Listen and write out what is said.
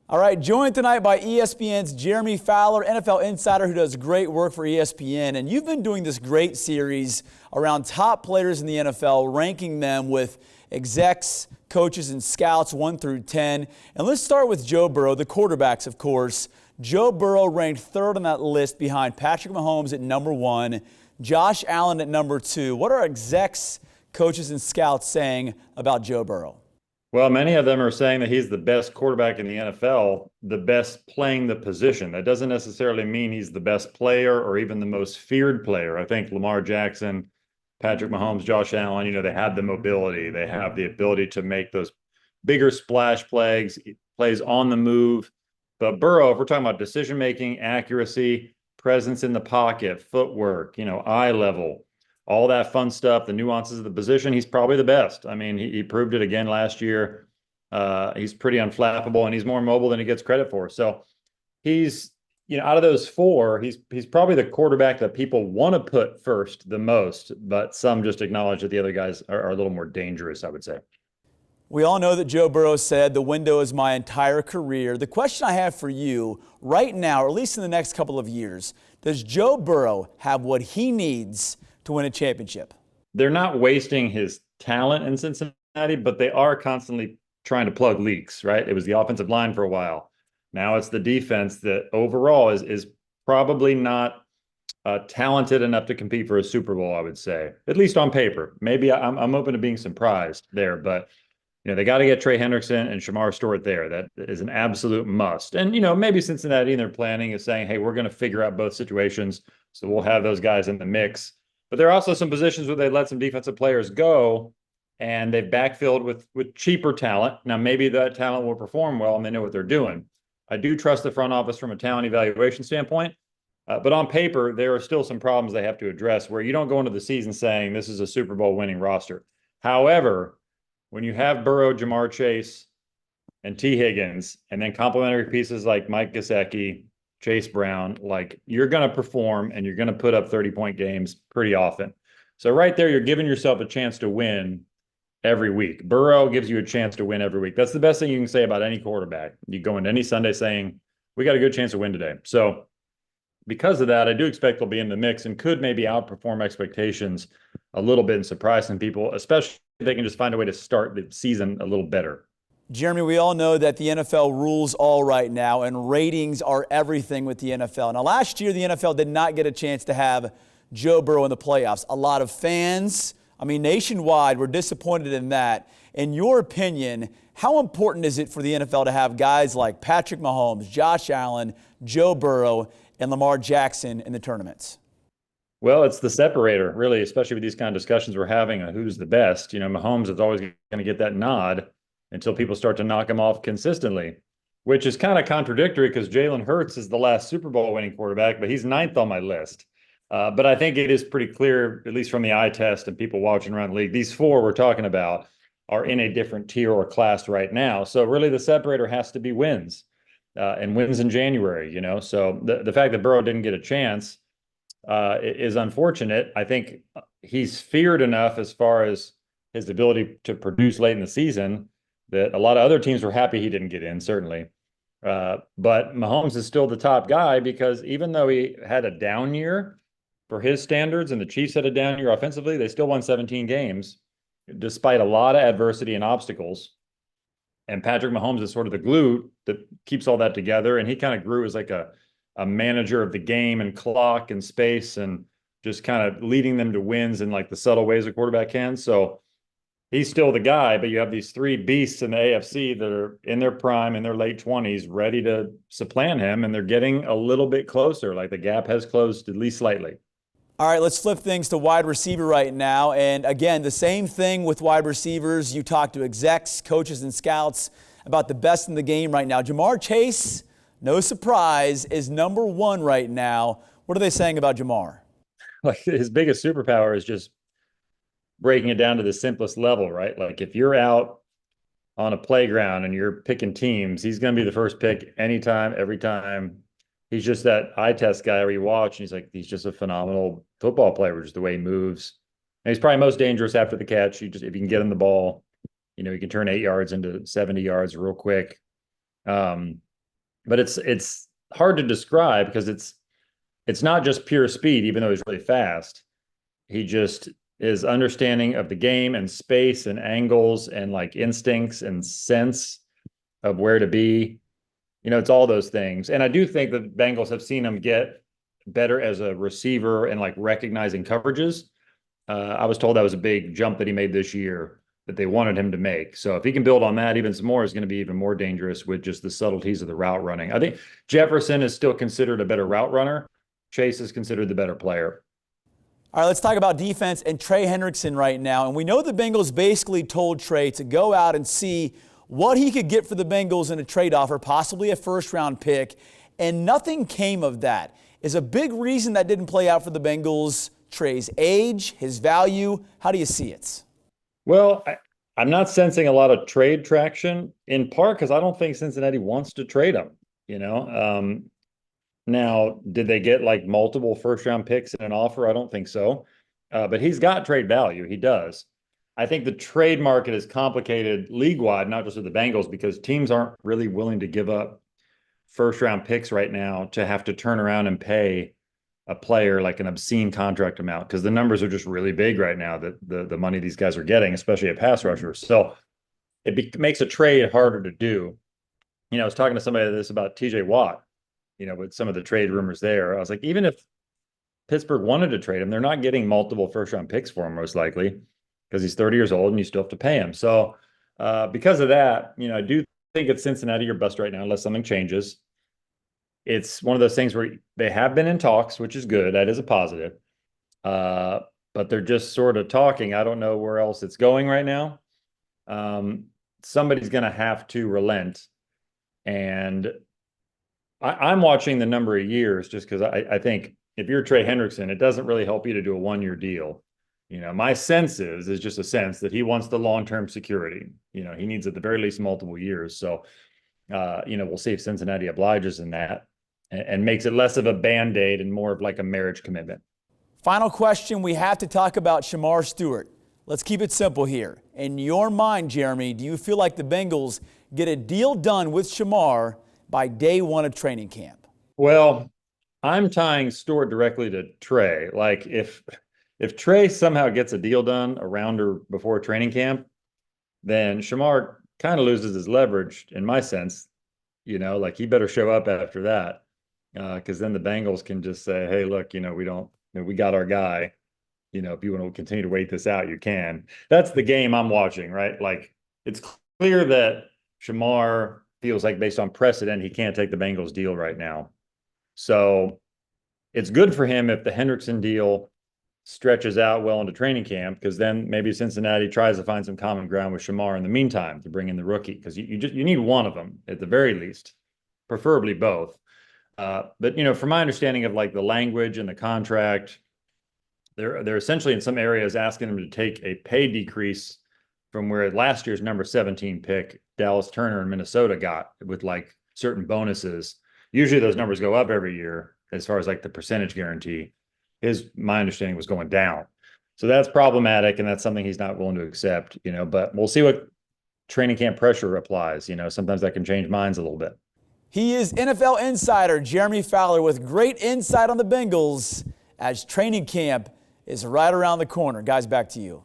All right, joined tonight by ESPN's Jeremy Fowler, NFL insider who does great work for ESPN. And you've been doing this great series around top players in the NFL, ranking them with execs, coaches, and scouts 1 through 10. And let's start with Joe Burrow, the quarterbacks, of course. Joe Burrow ranked third on that list behind Patrick Mahomes at number 1, Josh Allen at number 2. What are execs, coaches, and scouts saying about Joe Burrow? Well, many of them are saying that he's the best quarterback in the NFL, the best playing the position. That doesn't necessarily mean he's the best player or even the most feared player. I think Lamar Jackson, Patrick Mahomes, Josh Allen, they have the mobility. They have the ability to make those bigger splash plays on the move. But Burrow, if we're talking about decision-making, accuracy, presence in the pocket, footwork, eye level, all that fun stuff, the nuances of the position, he's probably the best. I mean, he proved it again last year. He's pretty unflappable, and he's more mobile than he gets credit for. So he's, out of those four, he's probably the quarterback that people want to put first the most, but some just acknowledge that the other guys are a little more dangerous, I would say. We all know that Joe Burrow said the window is my entire career. The question I have for you right now, or at least in the next couple of years, does Joe Burrow have what he needs to win a championship? They're not wasting his talent in Cincinnati, but they are constantly trying to plug leaks, right? It was the offensive line for a while. Now it's the defense that overall is probably not talented enough to compete for a Super Bowl, I would say, at least on paper. Maybe I'm open to being surprised there, but they got to get Trey Hendrickson and Shamar Stewart there. That is an absolute must. And, maybe Cincinnati in their planning is saying, hey, we're going to figure out both situations, so we'll have those guys in the mix. But there are also some positions where they let some defensive players go, and they've backfilled with cheaper talent. Now, maybe that talent will perform well, and they know what they're doing. I do trust the front office from a talent evaluation standpoint, but on paper, there are still some problems they have to address where you don't go into the season saying this is a Super Bowl winning roster. However, when you have Burrow, Jamar Chase, and T. Higgins, and then complementary pieces like Mike Gesicki, Chase Brown, you're going to perform and you're going to put up 30-point games pretty often. So right there, you're giving yourself a chance to win every week. Burrow gives you a chance to win every week. That's the best thing you can say about any quarterback. You go into any Sunday saying, we got a good chance to win today. So because of that, I do expect they'll be in the mix and could maybe outperform expectations a little bit and surprise some people, especially if they can just find a way to start the season a little better. Jeremy, we all know that the NFL rules all right now, and ratings are everything with the NFL. Now, last year, the NFL did not get a chance to have Joe Burrow in the playoffs. A lot of fans, nationwide, were disappointed in that. In your opinion, how important is it for the NFL to have guys like Patrick Mahomes, Josh Allen, Joe Burrow, and Lamar Jackson in the tournaments? Well, it's the separator, really, especially with these kind of discussions we're having on who's the best. Mahomes is always going to get that nod until people start to knock him off consistently, which is kind of contradictory because Jalen Hurts is the last Super Bowl winning quarterback, but he's 9th on my list. But I think it is pretty clear, at least from the eye test and people watching around the league, these four we're talking about are in a different tier or class right now. So really the separator has to be wins and wins in January, So the fact that Burrow didn't get a chance is unfortunate. I think he's feared enough as far as his ability to produce late in the season that a lot of other teams were happy he didn't get in, certainly. But Mahomes is still the top guy because even though he had a down year for his standards and the Chiefs had a down year offensively, they still won 17 games despite a lot of adversity and obstacles. And Patrick Mahomes is sort of the glue that keeps all that together. And he kind of grew as like a manager of the game and clock and space and just kind of leading them to wins in the subtle ways a quarterback can. So he's still the guy, but you have these three beasts in the AFC that are in their prime, in their late 20s, ready to supplant him, and they're getting a little bit closer. The gap has closed at least slightly. All right, let's flip things to wide receiver right now. And again, the same thing with wide receivers. You talk to execs, coaches, and scouts about the best in the game right now. Jamar Chase, no surprise, is number 1 right now. What are they saying about Jamar? His biggest superpower is just breaking it down to the simplest level, right? If you're out on a playground and you're picking teams, he's going to be the first pick anytime, every time. He's just that eye test guy where you watch and he's just a phenomenal football player, just the way he moves. And he's probably most dangerous after the catch. If you can get him the ball, he can turn 8 yards into 70 yards real quick. but it's hard to describe because it's not just pure speed, even though he's really fast. He just is understanding of the game and space and angles and like instincts and sense of where to be. It's all those things. And I do think the Bengals have seen him get better as a receiver and like recognizing coverages. I was told that was a big jump that he made this year that they wanted him to make. So if he can build on that even some more, is going to be even more dangerous with just the subtleties of the route running. I think Jefferson is still considered a better route runner. Chase is considered the better player. All right, let's talk about defense and Trey Hendrickson right now. And we know the Bengals basically told Trey to go out and see what he could get for the Bengals in a trade offer, possibly a first-round pick, and nothing came of that. Is a big reason that didn't play out for the Bengals Trey's age, his value? How do you see it? Well, I'm not sensing a lot of trade traction, in part because I don't think Cincinnati wants to trade him. Now, did they get like multiple first-round picks in an offer? I don't think so. But he's got trade value. He does. I think the trade market is complicated league-wide, not just with the Bengals, because teams aren't really willing to give up first-round picks right now to have to turn around and pay a player like an obscene contract amount, because the numbers are just really big right now, that the money these guys are getting, especially a pass rusher. So makes a trade harder to do. I was talking to somebody this about TJ Watt, with some of the trade rumors there. I was like, even if Pittsburgh wanted to trade him, they're not getting multiple first-round picks for him, most likely, because he's 30 years old and you still have to pay him. So because of that, I do think it's Cincinnati or bust right now, unless something changes. It's one of those things where they have been in talks, which is good. That is a positive. But they're just sort of talking. I don't know where else it's going right now. Somebody's going to have to relent. And I'm watching the number of years just because I think if you're Trey Hendrickson, it doesn't really help you to do a one-year deal. My sense is just a sense that he wants the long-term security. He needs at the very least multiple years. So, we'll see if Cincinnati obliges in that and makes it less of a Band-Aid and more of like a marriage commitment. Final question, we have to talk about Shamar Stewart. Let's keep it simple here. In your mind, Jeremy, do you feel like the Bengals get a deal done with Shemar by day one of training camp? Well, I'm tying Stewart directly to Trey. Like if Trey somehow gets a deal done around or before training camp, then Shemar kind of loses his leverage in my sense. Like he better show up after that, because then the Bengals can just say, hey, look, we got our guy. If you want to continue to wait this out, you can. That's the game I'm watching, right? Like it's clear that Shemar feels like, based on precedent, he can't take the Bengals deal right now. So it's good for him if the Hendrickson deal stretches out well into training camp, because then maybe Cincinnati tries to find some common ground with Shemar in the meantime to bring in the rookie, because you need one of them at the very least, preferably both. But from my understanding of like the language and the contract, they're essentially in some areas asking him to take a pay decrease from where last year's number 17 pick Dallas Turner in Minnesota got, with like certain bonuses. Usually those numbers go up every year as far as like the percentage guarantee. My understanding was going down. So that's problematic, and that's something he's not willing to accept, but we'll see what training camp pressure applies. Sometimes that can change minds a little bit. He is NFL insider Jeremy Fowler with great insight on the Bengals as training camp is right around the corner. Guys, back to you.